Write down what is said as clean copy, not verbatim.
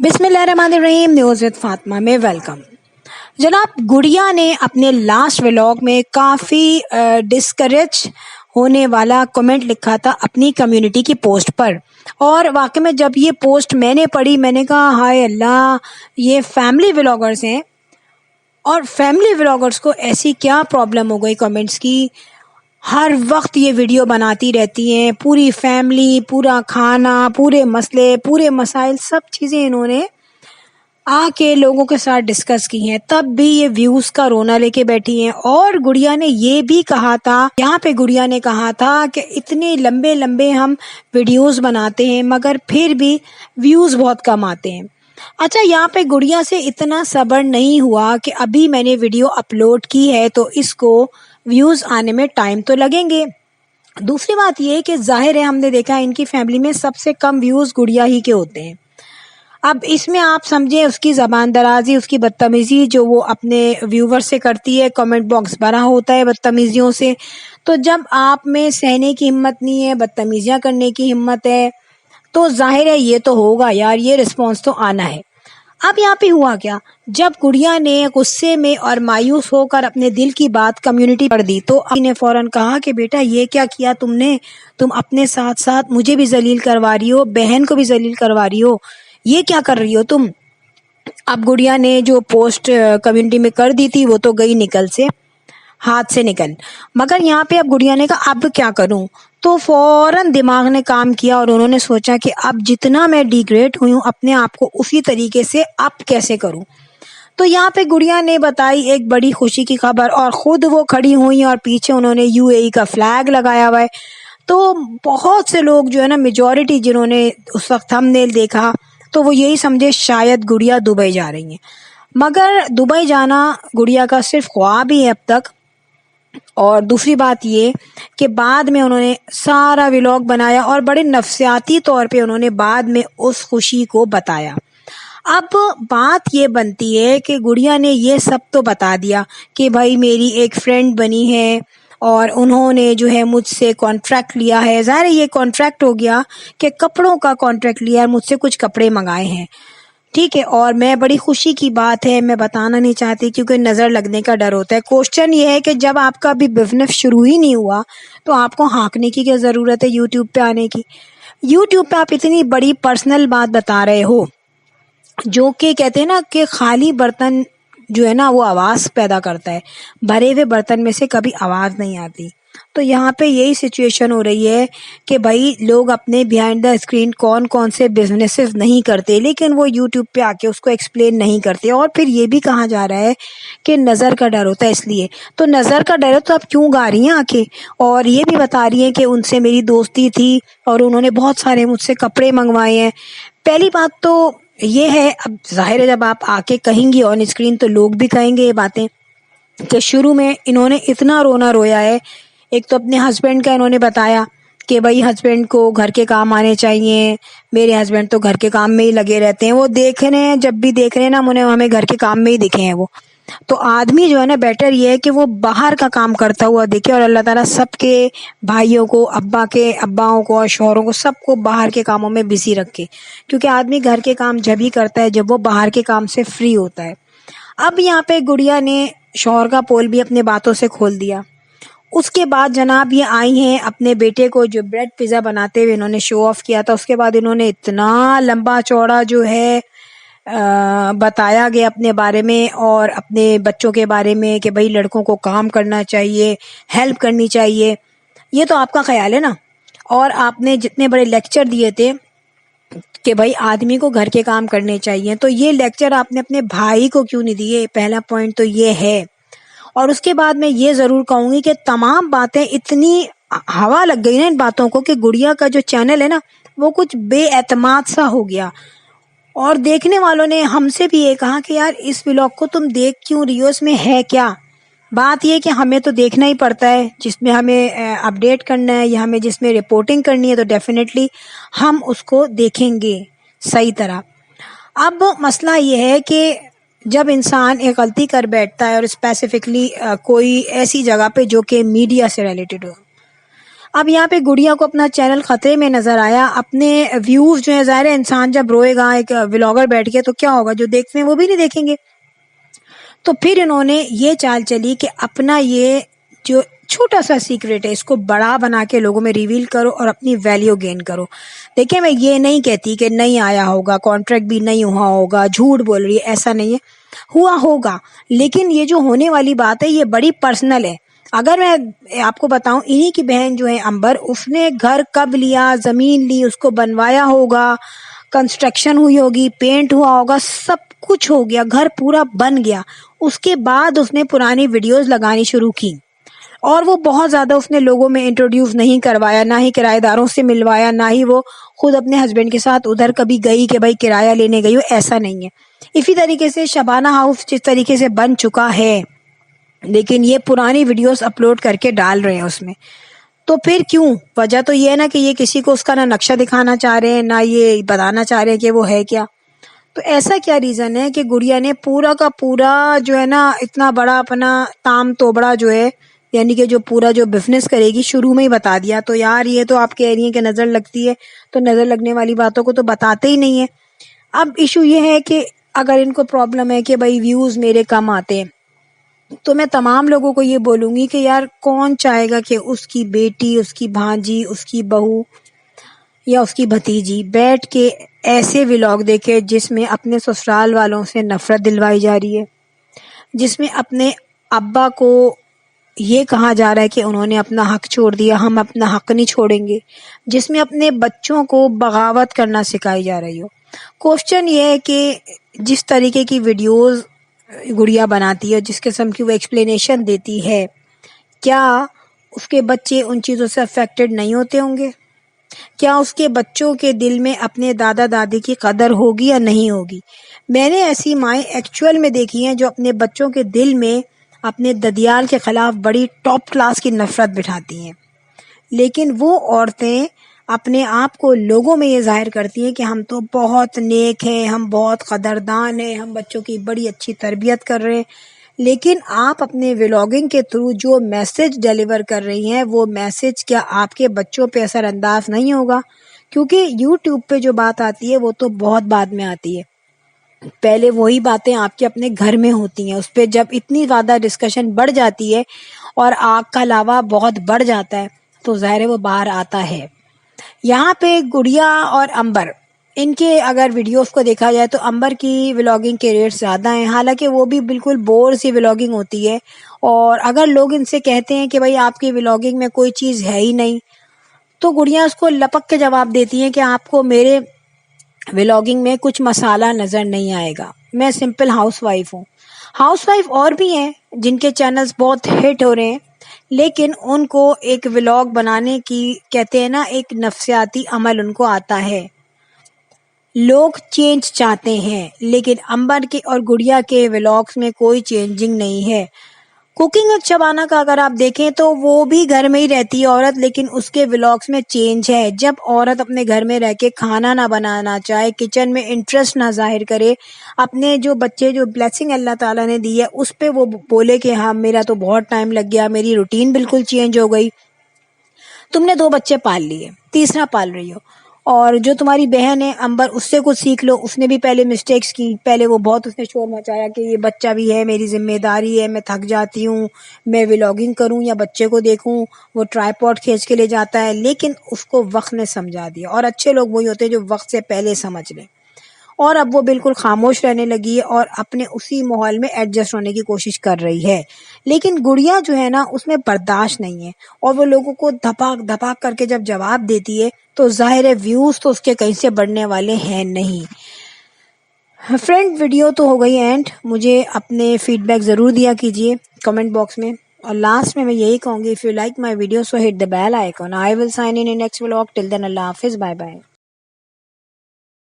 बिस्मिल्लाहिर्रहमानिर्रहीम। News with Fatima में welcome. जनाब, गुड़िया ने अपने लास्ट व्लॉग में काफ़ी डिस्करेज होने वाला कमेंट लिखा था अपनी कम्युनिटी की पोस्ट पर। और वाकई में जब ये पोस्ट मैंने पढ़ी, मैंने कहा हाय अल्लाह, ये फैमिली व्लॉगर्स हैं और फैमिली व्लॉगर्स को ऐसी क्या प्रॉब्लम हो गई कमेंट्स की। हर वक्त ये वीडियो बनाती रहती हैं, पूरी फैमिली, पूरा खाना, पूरे मसले, पूरे मसाइल, सब चीज़ें इन्होंने आके लोगों के साथ डिस्कस की हैं। तब भी ये व्यूज का रोना लेके बैठी हैं। और गुड़िया ने ये भी कहा था, यहाँ पे गुड़िया ने कहा था कि इतने लंबे लंबे हम वीडियोस बनाते हैं मगर फिर भी व्यूज बहुत कम आते हैं। अच्छा, यहाँ पे गुड़िया से इतना सब्र नहीं हुआ कि अभी मैंने वीडियो अपलोड की है तो इसको व्यूज आने में टाइम तो लगेंगे। दूसरी बात ये कि जाहिर है, हमने देखा है इनकी फैमिली में सबसे कम व्यूज गुड़िया ही के होते हैं। अब इसमें आप समझें उसकी ज़बान दराजी, उसकी बदतमीज़ी जो वो अपने व्यूवर से करती है। कमेंट बॉक्स भरा होता है बदतमीज़ियों से। तो जब आप में सहने की हिम्मत नहीं है, बदतमीज़ियाँ करने की हिम्मत है, तो जाहिर है ये तो होगा यार, ये रिस्पॉन्स तो आना है। अब यहाँ पे हुआ क्या, जब गुड़िया ने गुस्से में और मायूस होकर अपने दिल की बात कम्युनिटी पर दी तो अभी ने फौरन कहा कि बेटा ये क्या किया तुमने, तुम अपने साथ साथ मुझे भी जलील करवा रही हो, बहन को भी जलील करवा रही हो, ये क्या कर रही हो तुम। अब गुड़िया ने जो पोस्ट कम्युनिटी में कर दी थी वो तो गई निकल से, हाथ से निकल। मगर यहाँ पे अब गुड़िया ने कहा अब क्या करूं, तो फौरन दिमाग ने काम किया और उन्होंने सोचा कि अब जितना मैं डिग्रेड हुई हूँ अपने आप को उसी तरीके से अब कैसे करूं। तो यहाँ पे गुड़िया ने बताई एक बड़ी खुशी की खबर और खुद वो खड़ी हुई और पीछे उन्होंने यूएई का फ्लैग लगाया हुआ है। तो बहुत से लोग जो है ना, मेजॉरिटी जिन्होंने उस वक्त थंबनेल देखा तो वो यही समझे शायद गुड़िया दुबई जा रही हैं। मगर दुबई जाना गुड़िया का सिर्फ ख्वाब ही है अब तक। और दूसरी बात ये कि बाद में उन्होंने सारा व्लॉग बनाया और बड़े नफसियाती तौर पे उन्होंने बाद में उस खुशी को बताया। अब बात ये बनती है कि गुड़िया ने ये सब तो बता दिया कि भाई मेरी एक फ्रेंड बनी है और उन्होंने जो है मुझसे कॉन्ट्रैक्ट लिया है। ज़ाहिर है ये कॉन्ट्रैक्ट हो गया कि कपड़ों का कॉन्ट्रैक्ट लिया है, मुझसे कुछ कपड़े मंगाए हैं, ठीक है। और मैं बड़ी खुशी की बात है, मैं बताना नहीं चाहती क्योंकि नज़र लगने का डर होता है। क्वेश्चन ये है कि जब आपका अभी बिजनेस शुरू ही नहीं हुआ तो आपको हाँकने की क्या ज़रूरत है यूट्यूब पे आने की। यूट्यूब पे आप इतनी बड़ी पर्सनल बात बता रहे हो, जो कि कहते हैं ना कि खाली बर्तन जो है ना वो आवाज़ पैदा करता है, भरे हुए बर्तन में से कभी आवाज़ नहीं आती। तो यहाँ पे यही सिचुएशन हो रही है कि भाई लोग अपने बिहाइंड द स्क्रीन कौन कौन से बिजनेसेस नहीं करते, लेकिन वो यूट्यूब पे आके उसको एक्सप्लेन नहीं करते। और फिर ये भी कहा जा रहा है कि नज़र का डर होता है, इसलिए तो नज़र का डर है तो आप क्यों गा रही हैं आके। और ये भी बता रही हैं कि उनसे मेरी दोस्ती थी और उन्होंने बहुत सारे मुझसे कपड़े मंगवाए हैं। पहली बात तो ये है, अब जाहिर है जब आप आके कहेंगी ऑन स्क्रीन तो लोग भी कहेंगे ये बातें कि शुरू में इन्होंने इतना रोना रोया है। एक तो अपने हस्बैंड का इन्होंने बताया कि भाई हस्बैंड को घर के काम आने चाहिए, मेरे हस्बैंड तो घर के काम में ही लगे रहते हैं, वो देख रहे हैं, जब भी देख रहे हैं ना उन्हें हमें घर के काम में ही दिखे हैं वो। तो आदमी जो है ना, बेटर ये है कि वो बाहर का काम करता हुआ दिखे और अल्लाह ताला सबके भाइयों को, अब्बाओं को और शौहरों को सबको बाहर के कामों में बिजी रखे, क्योंकि आदमी घर के काम जब ही करता है जब वो बाहर के काम से फ्री होता है। अब यहाँ पे गुड़िया ने शौहर का पोल भी अपने बातों से खोल दिया। उसके बाद जनाब ये आई हैं अपने बेटे को जो ब्रेड पिज़्ज़ा बनाते हुए इन्होंने शो ऑफ किया था, उसके बाद इन्होंने इतना लंबा चौड़ा जो है बताया गया अपने बारे में और अपने बच्चों के बारे में कि भाई लड़कों को काम करना चाहिए, हेल्प करनी चाहिए। ये तो आपका ख्याल है ना। और आपने जितने बड़े लेक्चर दिए थे कि भाई आदमी को घर के काम करने चाहिए, तो ये लेक्चर आपने अपने भाई को क्यों नहीं दिए, पहला पॉइंट तो ये है। और उसके बाद मैं ये ज़रूर कहूँगी कि तमाम बातें इतनी हवा लग गई ना इन बातों को कि गुड़िया का जो चैनल है ना वो कुछ बेएतमाद सा हो गया। और देखने वालों ने हमसे भी ये कहा कि यार इस व्लॉग को तुम देख क्यों रही हो, इसमें है क्या। बात ये कि हमें तो देखना ही पड़ता है, जिसमें हमें अपडेट करना है या हमें जिसमें रिपोर्टिंग करनी है तो डेफिनेटली हम उसको देखेंगे सही तरह। अब मसला ये है कि जब इंसान एक गलती कर बैठता है और स्पेसिफिकली कोई ऐसी जगह पे जो कि मीडिया से रिलेटेड हो, اب یہاں پہ گڑیا کو اپنا چینل خطرے میں نظر آیا، اپنے ویوز جو ہے، ظاہر ہے انسان جب روئے گا ایک ولاگر بیٹھ کے تو کیا ہوگا، جو دیکھتے ہیں وہ بھی نہیں دیکھیں گے. تو پھر انہوں نے یہ چال چلی کہ اپنا یہ جو چھوٹا سا سیکریٹ ہے اس کو بڑا بنا کے لوگوں میں ریویل کرو اور اپنی ویلیو گین کرو. دیکھیں میں یہ نہیں کہتی کہ نہیں آیا ہوگا، کانٹریکٹ بھی نہیں ہوا ہوگا، جھوٹ بول رہی ہے، ایسا نہیں ہے، ہوا ہوگا. لیکن یہ جو ہونے والی بات ہے یہ بڑی پرسنل ہے. اگر میں آپ کو بتاؤں، انہی کی بہن جو ہے امبر، اس نے گھر کب لیا، زمین لی، اس کو بنوایا ہوگا، کنسٹرکشن ہوئی ہوگی، پینٹ ہوا ہوگا، سب کچھ ہو گیا، گھر پورا بن گیا. اس کے بعد اس نے پرانی ویڈیوز لگانی شروع کی، اور وہ بہت زیادہ اس نے لوگوں میں انٹروڈیوس نہیں کروایا، نہ ہی کرایہ داروں سے ملوایا، نہ ہی وہ خود اپنے ہسبینڈ کے ساتھ ادھر کبھی گئی کہ بھائی کرایہ لینے گئی ہو، ایسا نہیں ہے. اسی طریقے سے شبانہ ہاؤس جس طریقے سے بن چکا ہے، لیکن یہ پرانی ویڈیوز اپلوڈ کر کے ڈال رہے ہیں اس میں. تو پھر کیوں؟ وجہ تو یہ ہے نا کہ یہ کسی کو اس کا نہ نقشہ دکھانا چاہ رہے ہیں، نہ یہ بتانا چاہ رہے ہیں کہ وہ ہے کیا. تو ایسا کیا ریزن ہے کہ گڑیا نے پورا کا پورا جو ہے نا اتنا بڑا اپنا تام توبڑا جو ہے، یعنی کہ جو پورا جو بزنس کرے گی، شروع میں ہی بتا دیا. تو یار یہ تو آپ کہہ رہی ہیں کہ نظر لگتی ہے، تو نظر لگنے والی باتوں کو تو بتاتے ہی نہیں ہیں. اب ایشو یہ ہے کہ اگر ان کو پرابلم ہے کہ بھائی ویوز میرے کم آتے ہیں، تو میں تمام لوگوں کو یہ بولوں گی کہ یار کون چاہے گا کہ اس کی بیٹی، اس کی بھانجی، اس کی بہو یا اس کی بھتیجی بیٹھ کے ایسے ولاگ دیکھے جس میں اپنے سسرال والوں سے نفرت دلوائی جا رہی ہے، جس میں اپنے ابا کو یہ کہا جا رہا ہے کہ انہوں نے اپنا حق چھوڑ دیا، ہم اپنا حق نہیں چھوڑیں گے، جس میں اپنے بچوں کو بغاوت کرنا سکھائی جا رہی ہو. کوشچن یہ ہے کہ جس طریقے کی ویڈیوز گڑیا بناتی ہے، جس قسم کی وہ ایکسپلینیشن دیتی ہے، کیا اس کے بچے ان چیزوں سے افیکٹڈ نہیں ہوتے ہوں گے؟ کیا اس کے بچوں کے دل میں اپنے دادا دادی کی قدر ہوگی یا نہیں ہوگی؟ میں نے ایسی مائیں ایکچوئل میں دیکھی ہیں جو اپنے بچوں کے دل میں اپنے ددیال کے خلاف بڑی ٹاپ کلاس کی نفرت بٹھاتی ہیں، لیکن وہ عورتیں اپنے آپ کو لوگوں میں یہ ظاہر کرتی ہیں کہ ہم تو بہت نیک ہیں، ہم بہت قدردان ہیں، ہم بچوں کی بڑی اچھی تربیت کر رہے ہیں. لیکن آپ اپنے ولاگنگ کے تھرو جو میسج ڈیلیور کر رہی ہیں، وہ میسج کیا آپ کے بچوں پہ اثر انداز نہیں ہوگا؟ کیونکہ یوٹیوب پہ جو بات آتی ہے وہ تو بہت بعد میں آتی ہے، پہلے وہی باتیں آپ کے اپنے گھر میں ہوتی ہیں. اس پہ جب اتنی زیادہ ڈسکشن بڑھ جاتی ہے اور آگ کا لاوا بہت بڑھ جاتا ہے تو ظاہر ہے وہ باہر آتا ہے. یہاں پہ گڑیا اور امبر، ان کے اگر ویڈیوز کو دیکھا جائے تو امبر کی ولاگنگ کے ریٹ زیادہ ہیں، حالانکہ وہ بھی بالکل بور سی ولاگنگ ہوتی ہے. اور اگر لوگ ان سے کہتے ہیں کہ بھائی آپ کی ولاگنگ میں کوئی چیز ہے ہی نہیں، تو گڑیا اس کو لپک کے جواب دیتی ہیں کہ آپ کو میرے ولاگنگ میں کچھ مسالہ نظر نہیں آئے گا، میں سمپل ہاؤس وائف ہوں. ہاؤس وائف اور بھی ہیں جن کے چینلز بہت ہٹ ہو رہے ہیں، لیکن ان کو ایک ولاگ بنانے کی کہتے ہیں نا ایک نفسیاتی عمل ان کو آتا ہے. لوگ چینج چاہتے ہیں، لیکن امبر کے اور گڑیا کے ولاگس میں کوئی چینجنگ نہیں ہے. کوکنگ وتھ شبانہ کا اگر آپ دیکھیں تو وہ بھی گھر میں ہی رہتی ہے عورت، لیکن اس کے ولاگس میں چینج ہے. جب عورت اپنے گھر میں رہ کے کھانا نہ بنانا چاہے، کچن میں انٹرسٹ نہ ظاہر کرے، اپنے جو بچے جو بلیسنگ اللہ تعالیٰ نے دی ہے اس پہ وہ بولے کہ ہاں میرا تو بہت ٹائم لگ گیا، میری روٹین بالکل چینج ہو گئی. تم نے 2 بچے پال لیے، تیسرا پال رہی ہو، اور جو تمہاری بہن ہے امبر، اس سے کچھ سیکھ لو. اس نے بھی پہلے مسٹیکس کی، پہلے وہ بہت اس نے شور مچایا کہ یہ بچہ بھی ہے، میری ذمہ داری ہے، میں تھک جاتی ہوں، میں ولاگنگ کروں یا بچے کو دیکھوں. وہ ٹرائی پاڈ کھینچ کے لے جاتا ہے، لیکن اس کو وقت نے سمجھا دیا. اور اچھے لوگ وہی ہوتے ہیں جو وقت سے پہلے سمجھ لیں. اور اب وہ بالکل خاموش رہنے لگی ہے اور اپنے اسی ماحول میں ایڈجسٹ ہونے کی کوشش کر رہی ہے. لیکن گڑیا جو ہے نا اس میں برداشت نہیں ہے، اور وہ لوگوں کو دھپاک دھپاک کر کے جب جواب دیتی ہے تو ظاہر ہے ویوز تو اس کے کہیں سے بڑھنے والے ہیں نہیں. فرینڈ ویڈیو تو ہو گئی اینڈ. مجھے اپنے فیڈ بیک ضرور دیا کیجیے کمنٹ باکس میں. اور لاسٹ میں یہی کہوں گی، if you like my video so hit the bell icon. I will sign in next vlog. Till then, Allah Hafiz. Bye bye.